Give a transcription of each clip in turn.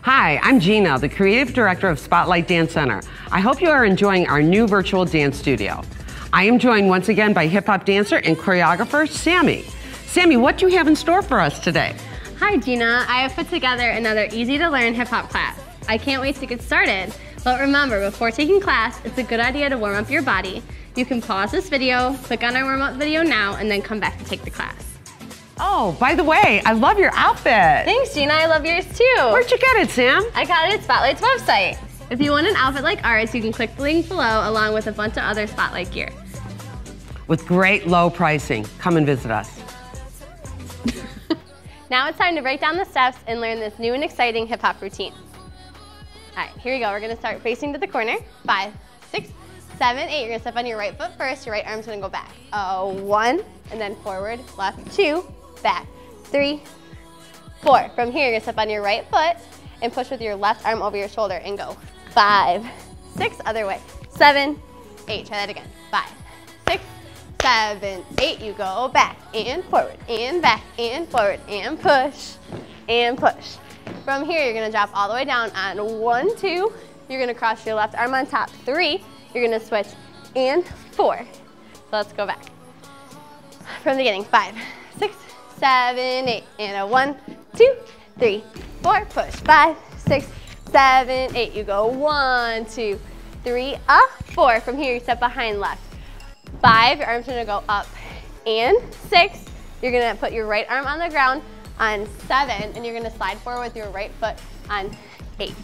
Hi, I'm Gina, the Creative Director of Spotlight Dance Center. I hope you are enjoying our new virtual dance studio. I am joined once again by hip-hop dancer and choreographer, Sammy. Sammy, what do you have in store for us today? Hi Gina, I have put together another easy-to-learn hip-hop class. I can't wait to get started. But remember, before taking class, it's a good idea to warm up your body. You can pause this video, click on our warm-up video now, and then come back to take the class. Oh, by the way, I love your outfit. Thanks, Gina. I love yours too. Where'd you get it, Sam? I got it at Spotlight's website. If you want an outfit like ours, you can click the link below along with a bunch of other Spotlight gear. With great low pricing. Come and visit us. Now it's time to break down the steps and learn this new and exciting hip-hop routine. All right, here we go. We're gonna start facing to the corner. 5, 6, 7, 8. You're gonna step on your right foot first. Your right arm's gonna go back. 1, and then forward, left, 2, back, 3, 4. From here, you're gonna step on your right foot and push with your left arm over your shoulder and go. 5, 6, other way. 7, 8. Try that again. 5, 6, 7, 8. You go back and forward and back and forward and push and push. From here, you're gonna drop all the way down on 1, 2. You're gonna cross your left arm on top. 3. You're gonna switch and 4. So let's go back. From the beginning. 5, 6, 7, 8. And a 1, 2, 3, 4. Push. 5, 6, 7, 8. You go 1, 2, 3, up, 4. From here, you step behind left. 5, your arm's gonna go up and 6. You're gonna put your right arm on the ground on 7, and you're gonna slide forward with your right foot on 8.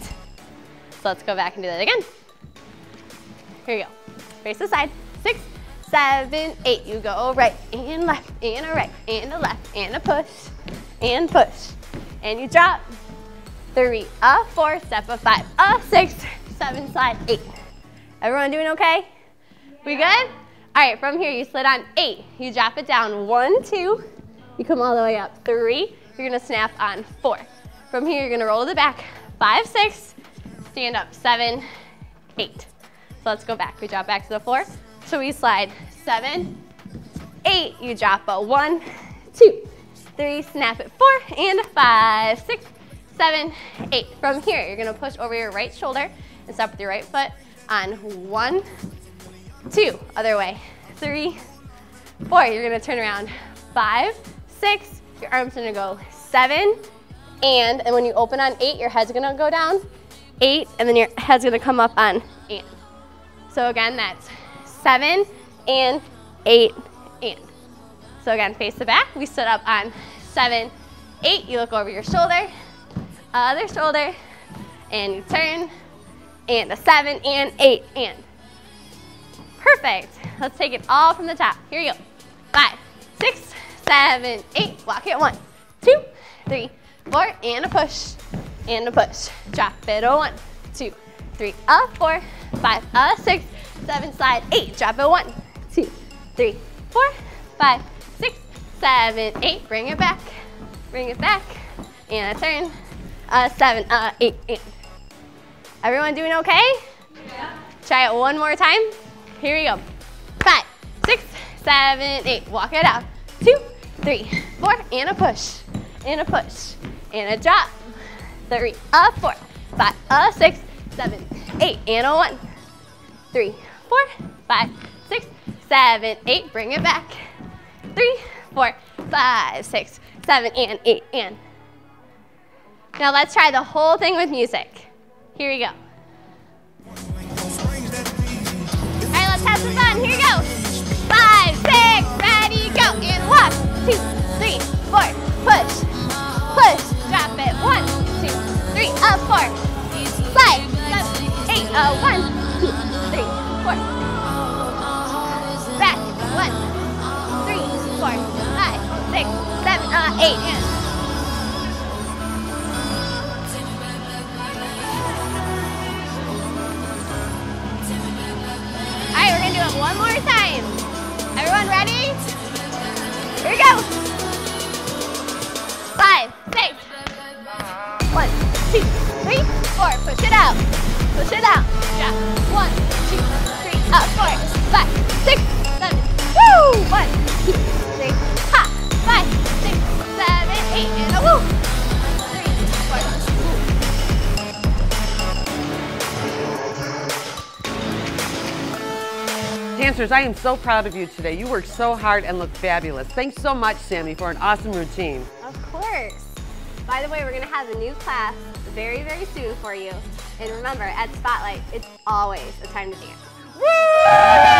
So let's go back and do that again. Here you go. Face the side. 6, 7, 8. You go right and left and a right and a left and a push and push. And you drop. 3, up, 4, step up, 5, up, 6, 7, slide, 8. Everyone doing okay? Yeah. We good? All right, from here you slid on 8. You drop it down 1, 2. You come all the way up. 3. You're gonna snap on 4. From here you're gonna roll to the back. 5, 6. Stand up. 7, 8. So let's go back. We drop back to the floor. So we slide 7, 8. You drop a 1, 2, 3. Snap it 4 and 5, 6, 7, 8. From here you're gonna push over your right shoulder and step with your right foot on 1, 2. Other way. 3, 4. You're gonna turn around. 5, 6. Your arm's gonna go 7, and when you open on 8, your head's gonna go down. 8, and then your head's gonna come up on and. So again, that's 7 and 8 and. So again, face the back. We stood up on 7, 8. You look over your shoulder, other shoulder, and you turn, and a 7 and 8 and. Perfect. Let's take it all from the top. Here you go. 5, 6, 7, 8. Walk it. 1, 2, 3, 4, and a push, and a push. Drop it. 1, 2, 3, up, 4, 5, 6, 7, slide, 8. Drop it. 1, 2, 3, 4, 5, 6, 7, 8. Bring it back, and a turn. 7, 8, 8. Everyone doing okay? Yeah. Try it one more time. Here we go. 5, 6, 7, 8. Walk it out. 2, 3, 4, and a push, and a push, and a drop. 3, up, 4, 5, 6, 7, 8, and a 1, 3, 4, 5, 6, 7, 8. Bring it back. 3, 4, 5, 6, 7, and 8, and. Now let's try the whole thing with music. Here we go. All right, let's have some fun. Here we go. 5, 6, ready, go. And 1, 2, 3, 4. Push, push, drop it. 1, 2, 3, up, 4. Slide, 7, 8. 1, 2, 3, 4. Back. 1, 3, 4, 5, 6, 7, 8. And. All right, we're gonna do it one more time. Everyone ready? Here we go. 5, 6. 1, 2, 3, 4. Push it out. Push it out. Drop. 1, 2, 3, up, 4, 5, 6, 7. Woo! 1, 2, 3, ha. 5, 6, 7, 8, and a woo. 3, 4, Dancers, I am so proud of you today. You worked so hard and looked fabulous. Thanks so much, Sammy, for an awesome routine. Of course. By the way, we're going to have a new class very, very soon for you. And remember, at Spotlight, it's always a time to dance. Woo!